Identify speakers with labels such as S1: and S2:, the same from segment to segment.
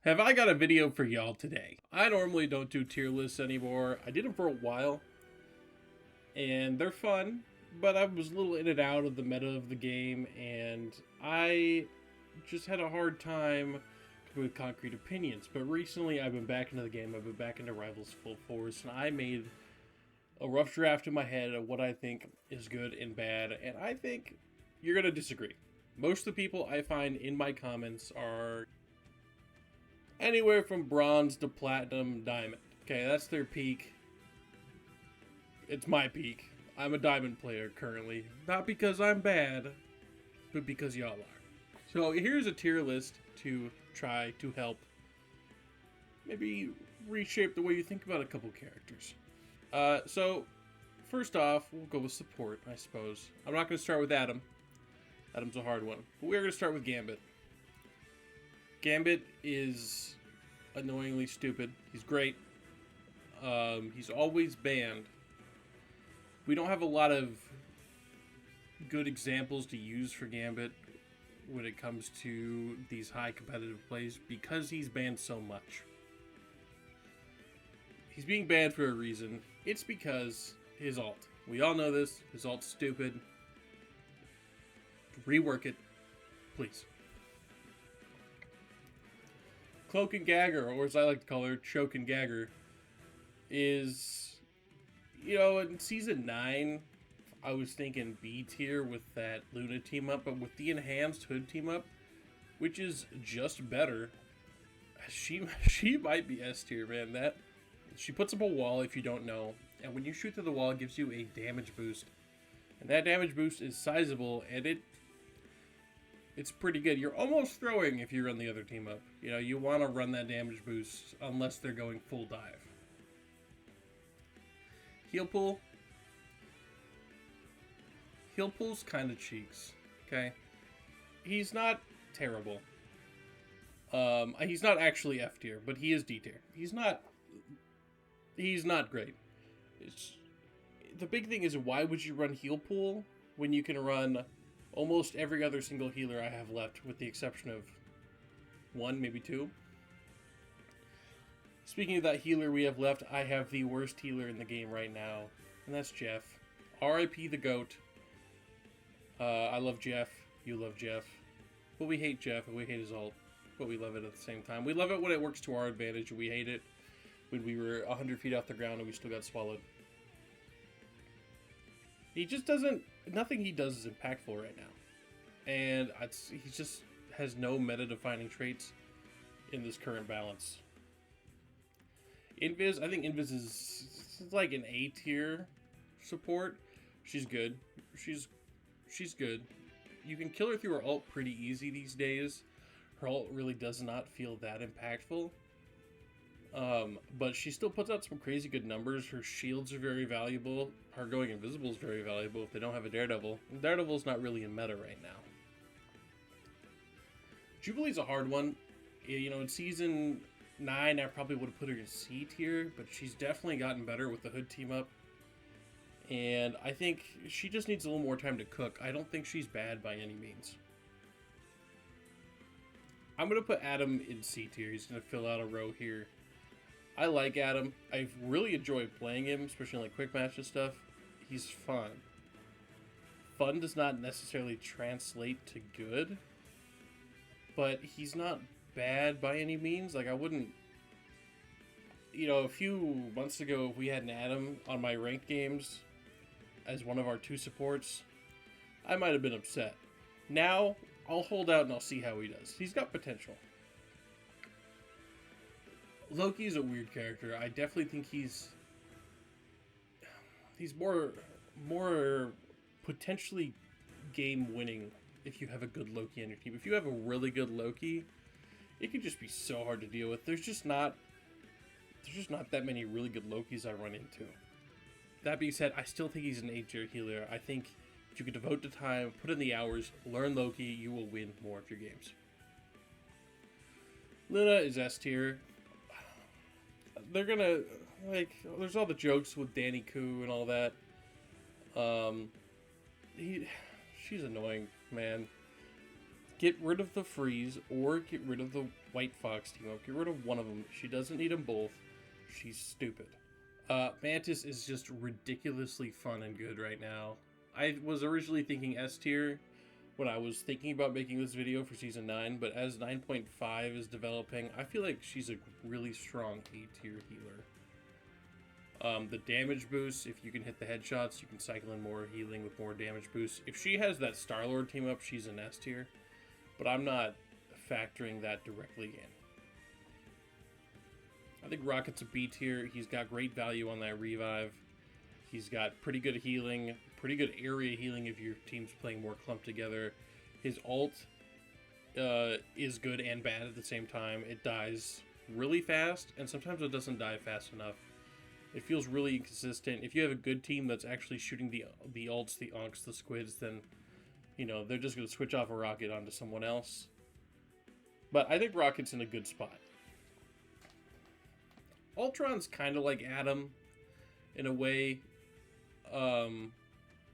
S1: Have I got a video for y'all today? I normally don't do tier lists anymore. I did them for a while, and they're fun, but I was a little in and out of the meta of the game, and I just had a hard time with concrete opinions. But recently, I've been back into the game. I've been back into Rivals full force, and I made a rough draft in my head of what I think is good and bad, and I think you're going to disagree. Most of the people I find in my comments are anywhere from bronze to platinum, diamond. Okay, that's their peak. It's my peak. I'm a diamond player currently. Not because I'm bad, but because y'all are. So here's a tier list to try to help maybe reshape the way you think about a couple characters. So first off, we'll go with support, I suppose. I'm not going to start with Adam. Adam's a hard one. But we're going to start with Gambit. Gambit is annoyingly stupid. He's great. He's always banned. We don't have a lot of good examples to use for Gambit when it comes to these high competitive plays because he's banned so much. He's being banned for a reason. It's because his ult. We all know this. His ult's stupid. Rework it, please. Cloak and Gagger, or as I like to call her, Choke and Gagger, is, in Season 9, I was thinking B tier with that Luna team up, but with the enhanced Hood team up, which is just better, she might be S tier, man. She puts up a wall if you don't know, and when you shoot through the wall, it gives you a damage boost. And that damage boost is sizable, and it's pretty good. You're almost throwing if you run the other team up. You want to run that damage boost unless they're going full dive. Heal pool's kind of cheeks, okay? He's not terrible. He's not actually F tier, but he is D tier. He's not great. The big thing is, why would you run heal pool when you can run almost every other single healer I have left, with the exception of one, maybe two? Speaking of that healer we have left, I have the worst healer in the game right now, and that's Jeff. R.I.P. the GOAT. I love Jeff. You love Jeff. But we hate Jeff, and we hate his ult. But we love it at the same time. We love it when it works to our advantage, and we hate it when we were 100 feet off the ground and we still got swallowed. He just doesn't... Nothing he does is impactful right now. And he just has no meta-defining traits in this current balance. Invis, I think Invis is like an A tier support. She's good. She's good. You can kill her through her ult pretty easy these days. Her ult really does not feel that impactful. But she still puts out some crazy good numbers. Her shields are very valuable. Her going invisible is very valuable if they don't have a Daredevil. And Daredevil's not really in meta right now. Jubilee's a hard one. In Season 9, I probably would have put her in C tier, but she's definitely gotten better with the Hood team up. And I think she just needs a little more time to cook. I don't think she's bad by any means. I'm going to put Adam in C tier. He's going to fill out a row here. I like Adam. I really enjoy playing him, especially in like quick match and stuff. He's fun. Fun does not necessarily translate to good, but he's not bad by any means. Like, I wouldn't... a few months ago, if we had an Adam on my ranked games as one of our two supports, I might have been upset. Now, I'll hold out and I'll see how he does. He's got potential. Loki's a weird character. I definitely think he's more potentially game-winning if you have a good Loki on your team. If you have a really good Loki, it can just be so hard to deal with. There's just not that many really good Lokis I run into. That being said, I still think he's an A tier healer. I think if you could devote the time, put in the hours, learn Loki, you will win more of your games. Luna is S tier. They're gonna, there's all the jokes with Danny Koo and all that. She's annoying, man. Get rid of the freeze or get rid of the White Fox team up. Get rid of one of them. She doesn't need them both. She's stupid. Mantis is just ridiculously fun and good right now. I was originally thinking S tier when I was thinking about making this video for Season 9, but as 9.5 is developing, I feel like she's a really strong A tier healer. The damage boost, if you can hit the headshots, you can cycle in more healing with more damage boosts. If she has that Star-Lord team up, she's an S tier, but I'm not factoring that directly in. I think Rocket's a B tier. He's got great value on that revive. He's got pretty good healing, pretty good area healing if your team's playing more clumped together. His ult is good and bad at the same time. It dies really fast, and sometimes it doesn't die fast enough. It feels really inconsistent. If you have a good team that's actually shooting the ults, the onks, the squids, then, you know, they're just going to switch off a Rocket onto someone else. But I think Rocket's in a good spot. Ultron's kind of like Adam in a way.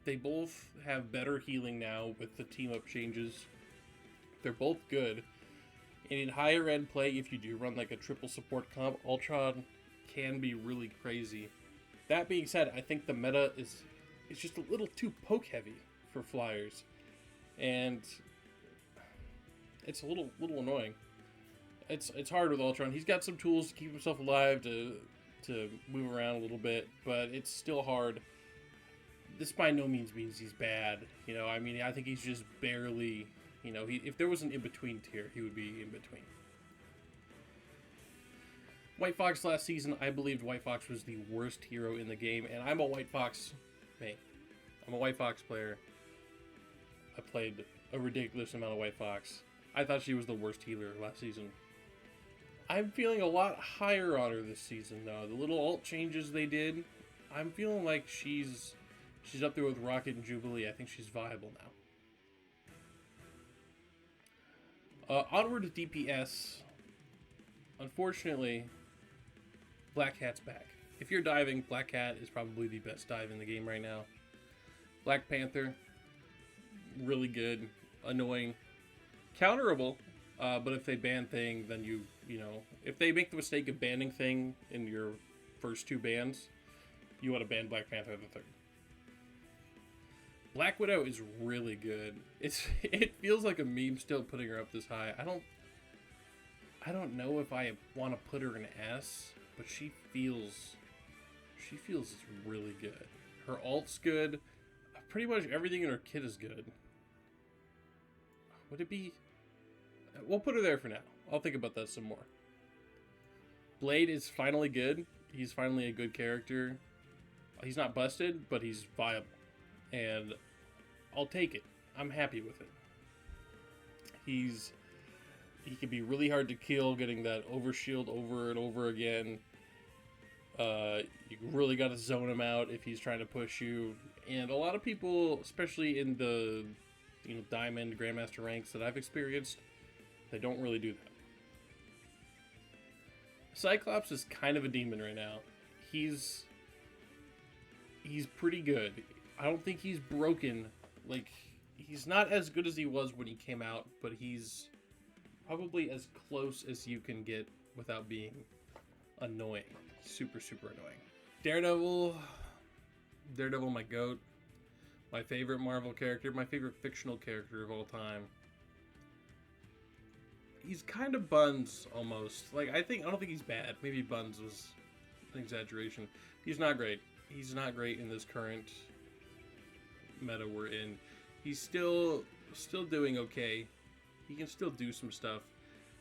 S1: They both have better healing now with the team up changes. They're both good. And in higher end play, if you do run like a triple support comp, Ultron can be really crazy. That being said, I think the meta is just a little too poke heavy for flyers, and it's a little annoying. It's hard with Ultron. He's got some tools to keep himself alive, to move around a little bit, but it's still hard. This by no means he's bad. You know, I mean, I think he's just barely, you know, if there was an in-between tier, he would be in between. White Fox last season, I believed White Fox was the worst hero in the game, and I'm a White Fox main. I'm a White Fox player. I played a ridiculous amount of White Fox. I thought she was the worst healer last season. I'm feeling a lot higher on her this season, though. The little ult changes they did, I'm feeling like she's up there with Rocket and Jubilee. I think she's viable now. Onward to DPS. Unfortunately, Black Cat's back. If you're diving, Black Cat is probably the best dive in the game right now. Black Panther, really good, annoying, counterable, but if they ban Thing, then you know, if they make the mistake of banning Thing in your first two bans, you want to ban Black Panther the third. Black Widow is really good. It feels like a meme still putting her up this high. I don't know if I want to put her in S, but she feels really good. Her ult's good. Pretty much everything in her kit is good. Would it be? We'll put her there for now. I'll think about that some more. Blade is finally good. He's finally a good character. He's not busted, but he's viable. And I'll take it. I'm happy with it. He can be really hard to kill, getting that overshield over and over again. You really got to zone him out if he's trying to push you. And a lot of people, especially in the Diamond Grandmaster ranks that I've experienced, they don't really do that. Cyclops is kind of a demon right now. He's pretty good. I don't think he's broken. Like, he's not as good as he was when he came out, but he's probably as close as you can get without being annoying. Super annoying. Daredevil, my goat. My favorite Marvel character, my favorite fictional character of all time. He's kind of Buns, almost. Like, I don't think he's bad. Maybe Buns was an exaggeration. He's not great. He's not great in this current meta we're in. He's still doing okay. He can still do some stuff,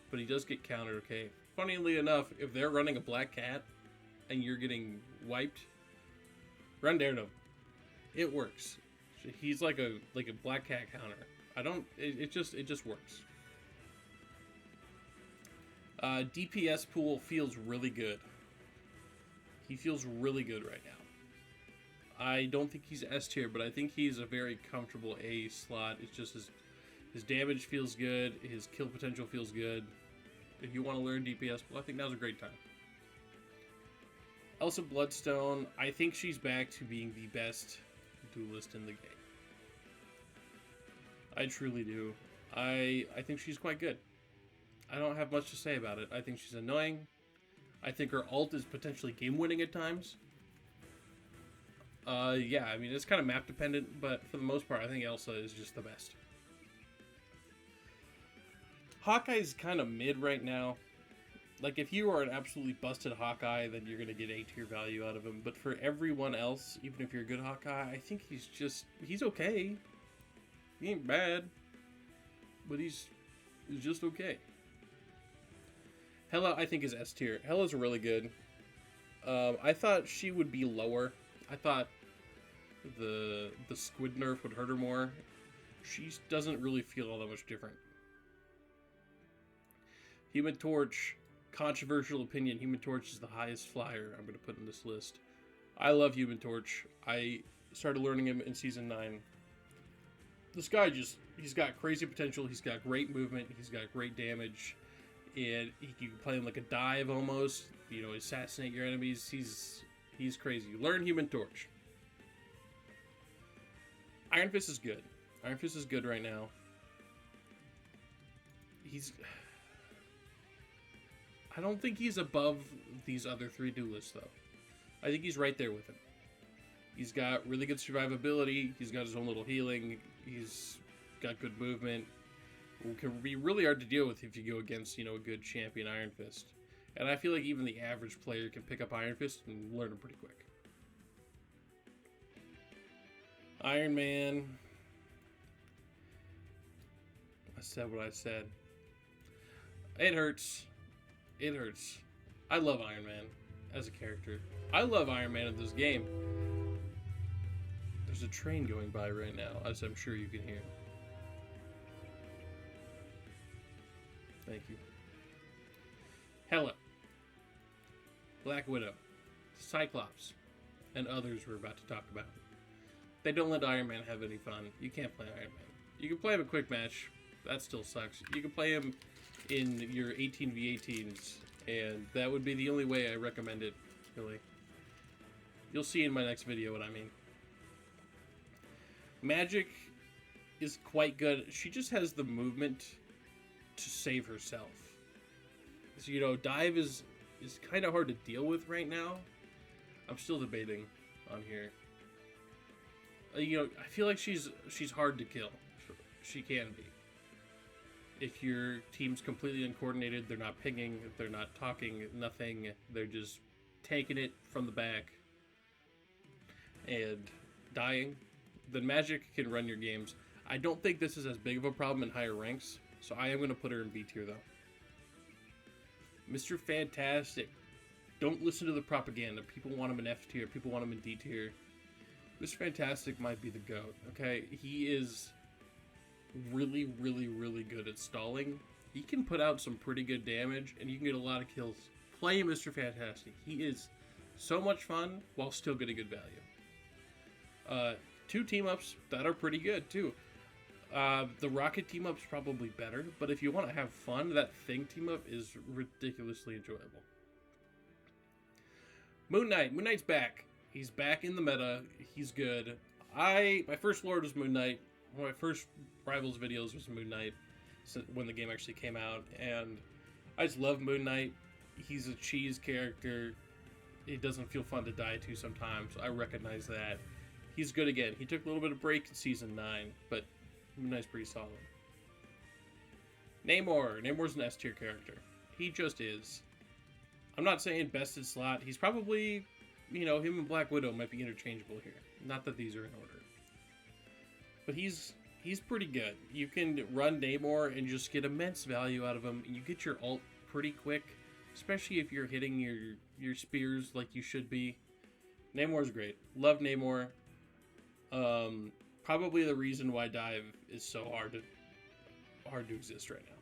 S1: but he does get countered okay. Funnily enough, if they're running a Black Cat and you're getting wiped, run Daredevil. It works. He's like a Black Cat counter. It just works. DPS pool feels really good. He feels really good right now. I don't think he's S tier, but I think he's a very comfortable A slot. It's just his damage feels good. His kill potential feels good. If you want to learn DPS, well, I think now's a great time. Elsa Bloodstone, I think she's back to being the best duelist in the game. I truly do. I think she's quite good. I don't have much to say about it. I think she's annoying. I think her ult is potentially game-winning at times. Yeah, I mean, it's kind of map dependent, but for the most part, I think Elsa is just the best. Hawkeye's kind of mid right now. Like, if you are an absolutely busted Hawkeye, then you're going to get A tier value out of him. But for everyone else, even if you're a good Hawkeye, I think he's okay. He ain't bad, but he's just okay. Hela, I think, is S tier. Hela's really good. I thought she would be lower. I thought the squid nerf would hurt her more. She doesn't really feel all that much different. Human Torch, controversial opinion. Human Torch is the highest flyer I'm going to put in this list. I love Human Torch. I started learning him in Season 9. This guy he's got crazy potential. He's got great movement. He's got great damage. And you can play him like a dive almost. You know, assassinate your enemies. He's crazy. Learn Human Torch. Iron Fist is good. Iron Fist is good right now. I don't think he's above these other three duelists, though. I think he's right there with him. He's got really good survivability. He's got his own little healing. He's got good movement. It can be really hard to deal with if you go against, a good champion Iron Fist. And I feel like even the average player can pick up Iron Fist and learn him pretty quick. Iron Man. I said what I said. It hurts. It hurts. I love Iron Man as a character. I love Iron Man in this game. There's a train going by right now, as I'm sure you can hear. Thank you. Hela, Black Widow, Cyclops, and others we're about to talk about. They don't let Iron Man have any fun. You can't play Iron Man. You can play him a quick match. That still sucks. You can play him in your 18v18s, and that would be the only way I recommend it, really. You'll see in my next video what I mean. Magic is quite good. She just has the movement to save herself. So, dive is kind of hard to deal with right now. I'm still debating on here. I feel like she's hard to kill. She can be. If your team's completely uncoordinated, they're not pinging, they're not talking, nothing, they're just taking it from the back and dying, then Magic can run your games. I don't think this is as big of a problem in higher ranks, so I am going to put her in B tier, though. Mr. Fantastic. Don't listen to the propaganda. People want him in F tier, people want him in D tier. Mr. Fantastic might be the GOAT, okay? He is really, really, really good at stalling. He can put out some pretty good damage, and you can get a lot of kills. Play Mr. Fantastic. He is so much fun while still getting good value. 2 team-ups that are pretty good, too. The Rocket team-up's probably better, but if you want to have fun, that Thing team-up is ridiculously enjoyable. Moon Knight. Moon Knight's back. He's back in the meta. He's good. My first Lord was Moon Knight. One of my first Rivals videos was Moon Knight when the game actually came out, and I just love Moon Knight. He's a cheese character. It doesn't feel fun to die to sometimes. I recognize that. He's good again. He took a little bit of break in Season 9, but Moon Knight's pretty solid. Namor. Namor's an S tier character. He just is. I'm not saying best in slot. He's probably, him and Black Widow might be interchangeable here. Not that these are in order. But he's pretty good. You can run Namor and just get immense value out of him. You get your ult pretty quick, especially if you're hitting your spears like you should be. Namor's great. Love Namor. Probably the reason why dive is so hard to exist right now.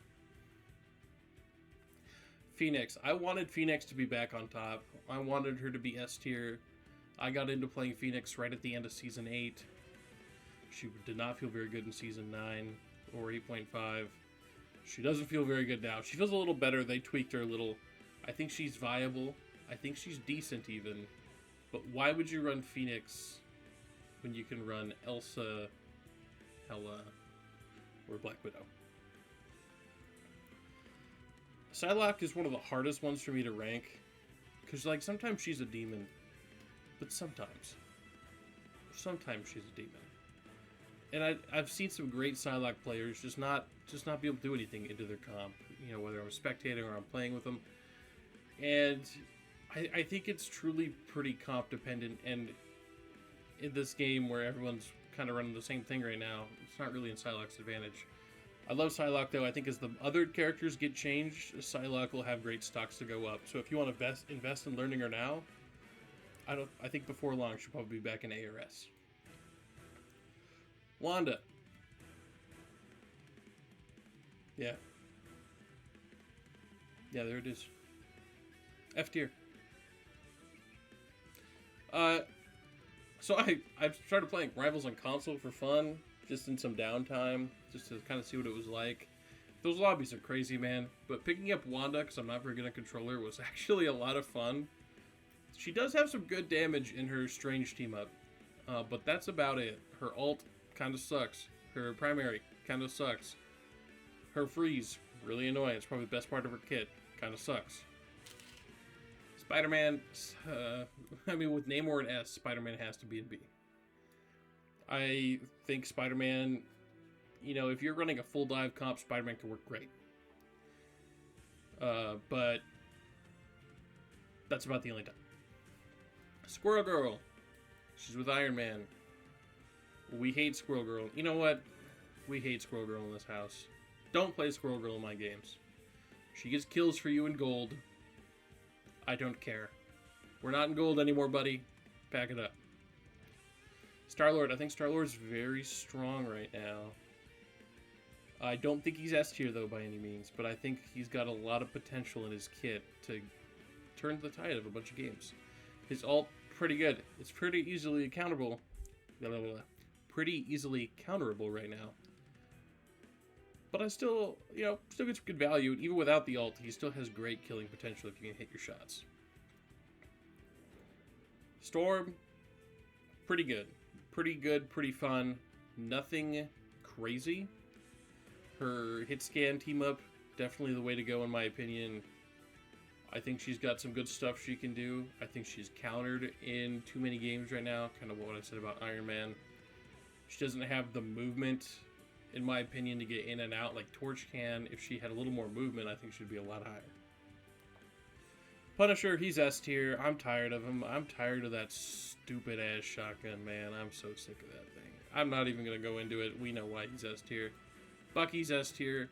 S1: Phoenix. I wanted Phoenix to be back on top. I wanted her to be S tier. I got into playing Phoenix right at the end of Season 8. She did not feel very good in Season 9 or 8.5. She doesn't feel very good now. She feels a little better. They tweaked her a little. I think she's viable. I think she's decent even. But why would you run Phoenix when you can run Elsa, Hela, or Black Widow? Psylocke is one of the hardest ones for me to rank. Because, like, sometimes she's a demon. But sometimes she's a demon. And I've seen some great Psylocke players just not be able to do anything into their comp. You know, whether I'm spectating or I'm playing with them. And I think it's truly pretty comp dependent. And in this game where everyone's kind of running the same thing right now, it's not really in Psylocke's advantage. I love Psylocke, though. I think as the other characters get changed, Psylocke will have great stocks to go up. So if you want to invest in learning her now, I think before long she'll probably be back in ARS. Wanda. Yeah. Yeah, there it is. F tier. So I've started playing Rivals on console for fun, just in some downtime, just to kind of see what it was like. Those lobbies are crazy, man. But picking up Wanda, because I'm not very good at controller, was actually a lot of fun. She does have some good damage in her Strange team up, but that's about it. Her ult kind of sucks. Her primary kind of sucks. Her freeze, really annoying. It's probably the best part of her kit. Kind of sucks. Spider-Man, I mean, with Namor and S, Spider-Man has to be in B. I think Spider-Man, you know, if you're running a full dive comp, Spider-Man can work great. But that's about the only time. Squirrel Girl, she's with Iron Man. We hate Squirrel Girl. You know what? We hate Squirrel Girl in this house. Don't play Squirrel Girl in my games. She gets kills for you in gold. I don't care. We're not in gold anymore, buddy. Pack it up. Star-Lord. I think Star-Lord's very strong right now. I don't think he's S tier, though, by any means. But I think he's got a lot of potential in his kit to turn the tide of a bunch of games. His ult, pretty good. It's pretty easily accountable. Pretty easily counterable right now. But I still, you know, still gets good value. Even without the ult, he still has great killing potential if you can hit your shots. Storm, pretty good. Pretty good, pretty fun. Nothing crazy. Her hit scan team up, definitely the way to go in my opinion. I think she's got some good stuff she can do. I think she's countered in too many games right now. Kind of what I said about Iron Man. She doesn't have the movement, in my opinion, to get in and out like Torch can. If she had a little more movement, I think she'd be a lot higher. Punisher, he's S tier. I'm tired of him. I'm tired of that stupid ass shotgun, man. I'm so sick of that thing. I'm not even going to go into it. We know why he's S tier. Bucky's S tier.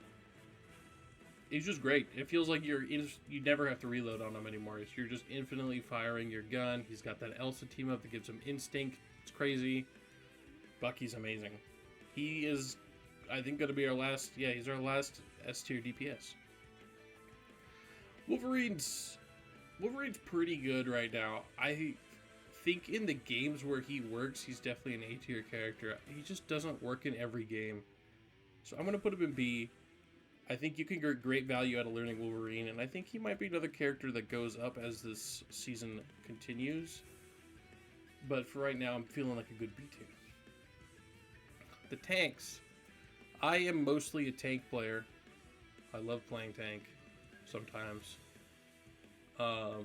S1: He's just great. It feels like you never have to reload on him anymore. You're just infinitely firing your gun. He's got that Elsa team up that gives him instinct. It's crazy. Bucky's amazing. He is, I think, going to be our last... Yeah, he's our last S-tier DPS. Wolverine's pretty good right now. I think in the games where he works, he's definitely an A-tier character. He just doesn't work in every game. So I'm going to put him in B. I think you can get great value out of learning Wolverine, and I think he might be another character that goes up as this season continues. But for right now, I'm feeling like a good B tier. The tanks. I am mostly a tank player. I love playing tank sometimes. I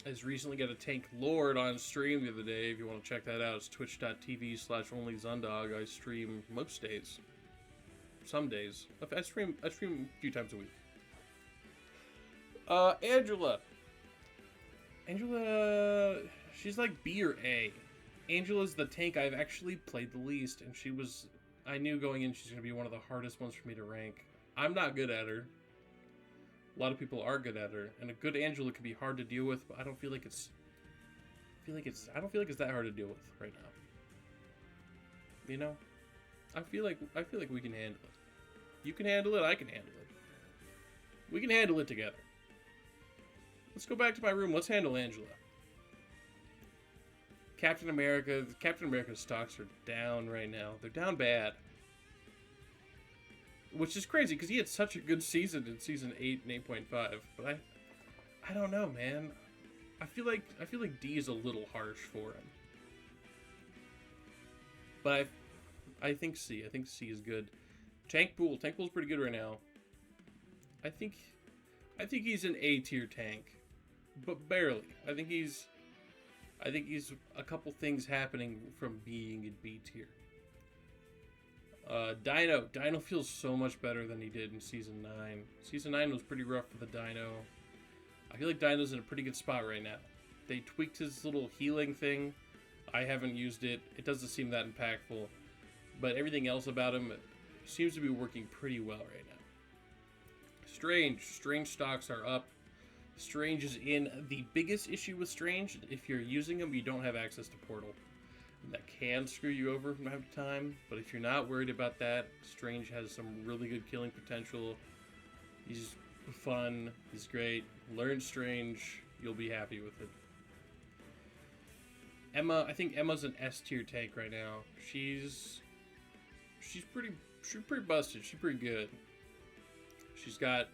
S1: just recently got a tank lord on stream the other day. If you want to check that out, it's twitch.tv/onlyzundog. I stream most days. Some days. I stream a few times a week. Angela. Angela, she's like B or A. Angela's the tank I've actually played the least, and I knew going in she's going to be one of the hardest ones for me to rank. I'm not good at her. A lot of people are good at her, and a good Angela can be hard to deal with, but I don't feel like it's that hard to deal with right now. You know? I feel like we can handle it. You can handle it, I can handle it. We can handle it together. Let's go back to my room. Let's handle Angela. Captain America's stocks are down right now. They're down bad. Which is crazy, because he had such a good season in Season 8 and 8.5. But I don't know, man. I feel like D is a little harsh for him. But I think C. I think C is good. Tank Pool's pretty good right now. I think I think he's an A tier tank, but barely. I think he's a couple things happening from being in B tier. Dino feels so much better than he did in Season 9. Season 9 was pretty rough for the Dino. I feel like Dino's in a pretty good spot right now. They tweaked his little healing thing. I haven't used it. It doesn't seem that impactful. But everything else about him seems to be working pretty well right now. Strange stocks are up. Strange is in. The biggest issue with Strange, if you're using him, you don't have access to Portal. That can screw you over from time to time, but if you're not worried about that, Strange has some really good killing potential. He's fun, he's great. Learn Strange, you'll be happy with it. Emma, I think Emma's an S tier tank right now. She's pretty busted. She's pretty good. She's got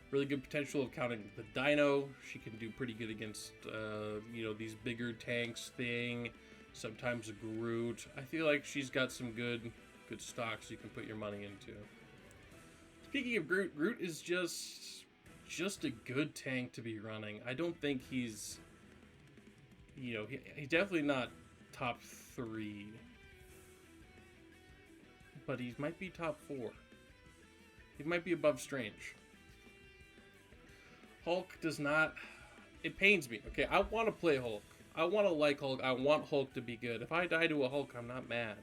S1: really good potential of counting the Dino. She can do pretty good against these bigger tanks thing. Sometimes a Groot. I feel like she's got some good stocks you can put your money into. Speaking of Groot, Groot is just a good tank to be running. I don't think he's definitely not top 3, but he might be top 4. He might be above Strange. Hulk does not. It pains me. Okay, I want to play Hulk. I want to like Hulk. I want Hulk to be good. If I die to a Hulk, I'm not mad.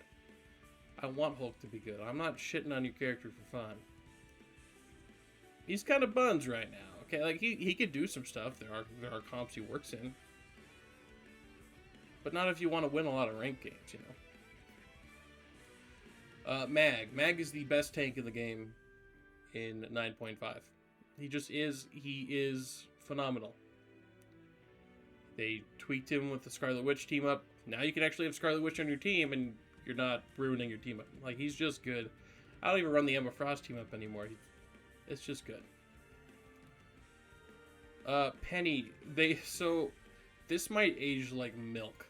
S1: I want Hulk to be good. I'm not shitting on your character for fun. He's kind of buns right now. Okay, like he could do some stuff. There are comps he works in, but not if you want to win a lot of ranked games, you know. Mag is the best tank in the game in 9.5. He just is. He is phenomenal. They tweaked him with the Scarlet Witch team up. Now you can actually have Scarlet Witch on your team, and you're not ruining your team up. Like, he's just good. I don't even run the Emma Frost team up anymore. It's just good. Penny. This might age like milk.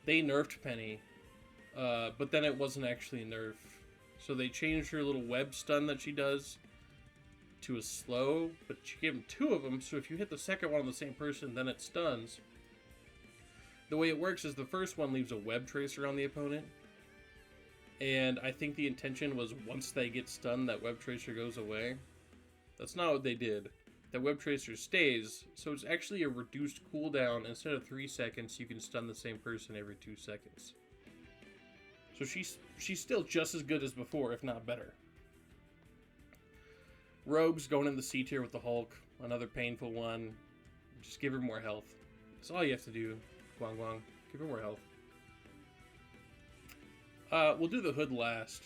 S1: They nerfed Penny, but then it wasn't actually a nerf. So they changed her little web stun that she does to a slow, but she gave him 2 of them, so if you hit the second one on the same person, then it stuns. The way it works is the first one leaves a web tracer on the opponent, and I think the intention was once they get stunned, that web tracer goes away. That's not what they did. That web tracer stays, so it's actually a reduced cooldown. Instead of 3 seconds, you can stun the same person every 2 seconds. So she's still just as good as before, if not better. Rogue's going in the C tier with the Hulk. Another painful one. Just give her more health. That's all you have to do. Guang Guang. Give her more health. We'll do the Hood last.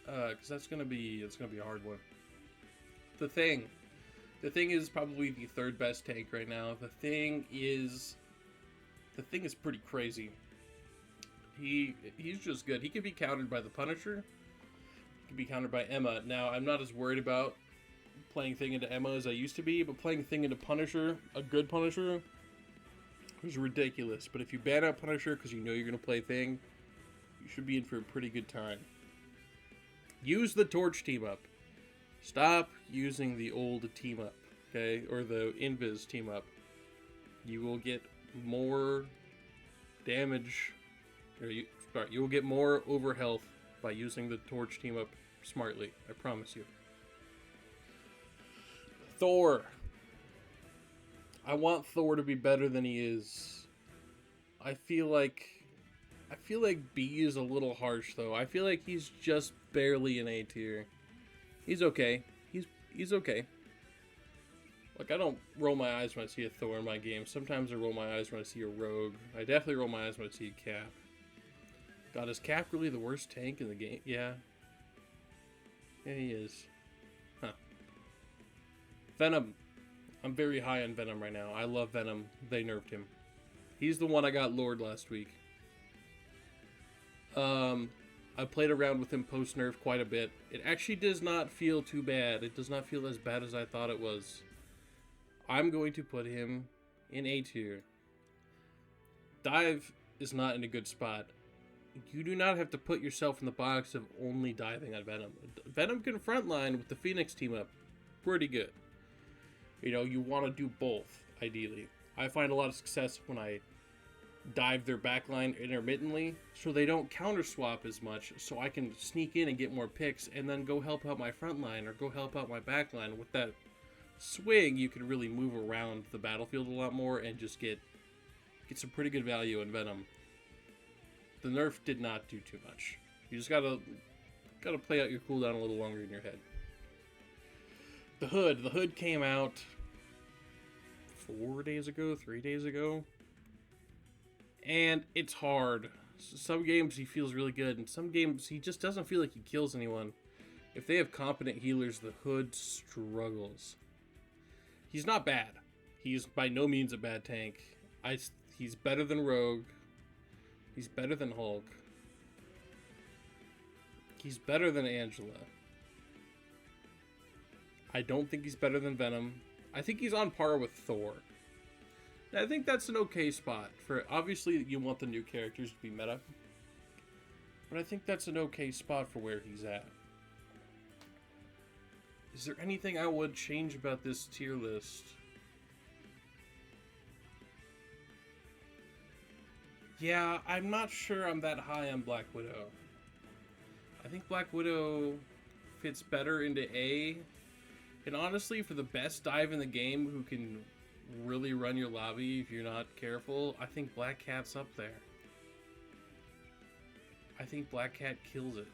S1: Because that's gonna be a hard one. The Thing. The Thing is probably the 3rd best tank right now. The Thing is pretty crazy. He's just good. He can be countered by the Punisher. He can be countered by Emma. Now, I'm not as worried about playing Thing into Emma as I used to be, but playing Thing into Punisher, a good Punisher, is ridiculous. But if you ban out Punisher because you know you're going to play Thing, you should be in for a pretty good time. Use the Torch team up. Stop using the old team up, okay? Or the Invis team up. You will get more damage, or you will get more over health by using the Torch team up smartly. I promise you. Thor. I want Thor to be better than he is. I feel like B is a little harsh though. I feel like he's just barely an A tier. He's okay. He's okay. Like, I don't roll my eyes when I see a Thor in my game. Sometimes I roll my eyes when I see a Rogue. I definitely roll my eyes when I see a Cap. God, is Cap really the worst tank in the game? Yeah. Yeah, he is. Huh. Venom. I'm very high on Venom right now. I love Venom. They nerfed him. He's the one I got Lord last week. I played around with him post-nerf quite a bit. It actually does not feel too bad. It does not feel as bad as I thought it was. I'm going to put him in A tier. Dive is not in a good spot. You do not have to put yourself in the box of only diving on Venom. Venom can frontline with the Phoenix team up pretty good. You know, you want to do both, ideally. I find a lot of success when I dive their backline intermittently so they don't counter swap as much, so I can sneak in and get more picks and then go help out my front line or go help out my back line. With that swing, you can really move around the battlefield a lot more and just get some pretty good value in Venom. The nerf did not do too much. You just gotta play out your cooldown a little longer in your head. The hood came out 4 days ago, 3 days ago. And it's hard. Some games he feels really good, and some games he just doesn't feel like he kills anyone. If they have competent healers, the hood struggles. He's not bad. He's by no means a bad tank. He's better than Rogue. He's better than Hulk. He's better than Angela. I don't think he's better than Venom. I think he's on par with Thor. And I think that's an okay spot. For obviously, you want the new characters to be meta. But I think that's an okay spot for where he's at. Is there anything I would change about this tier list? Yeah, I'm not sure I'm that high on Black Widow. I think Black Widow fits better into A. And honestly, for the best dive in the game who can really run your lobby if you're not careful, I think Black Cat's up there. I think Black Cat kills it.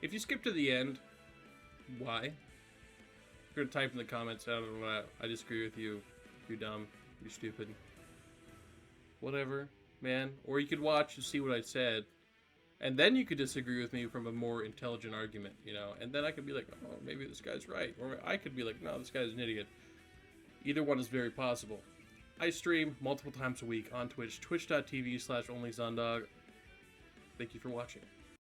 S1: If you skip to the end, why? You're gonna type in the comments, I don't know, I disagree with you. You're dumb. You're stupid. Whatever, man. Or you could watch and see what I said. And then you could disagree with me from a more intelligent argument, you know? And then I could be like, oh, maybe this guy's right. Or I could be like, no, this guy's an idiot. Either one is very possible. I stream multiple times a week on Twitch, twitch.tv/onlyzundog. Thank you for watching.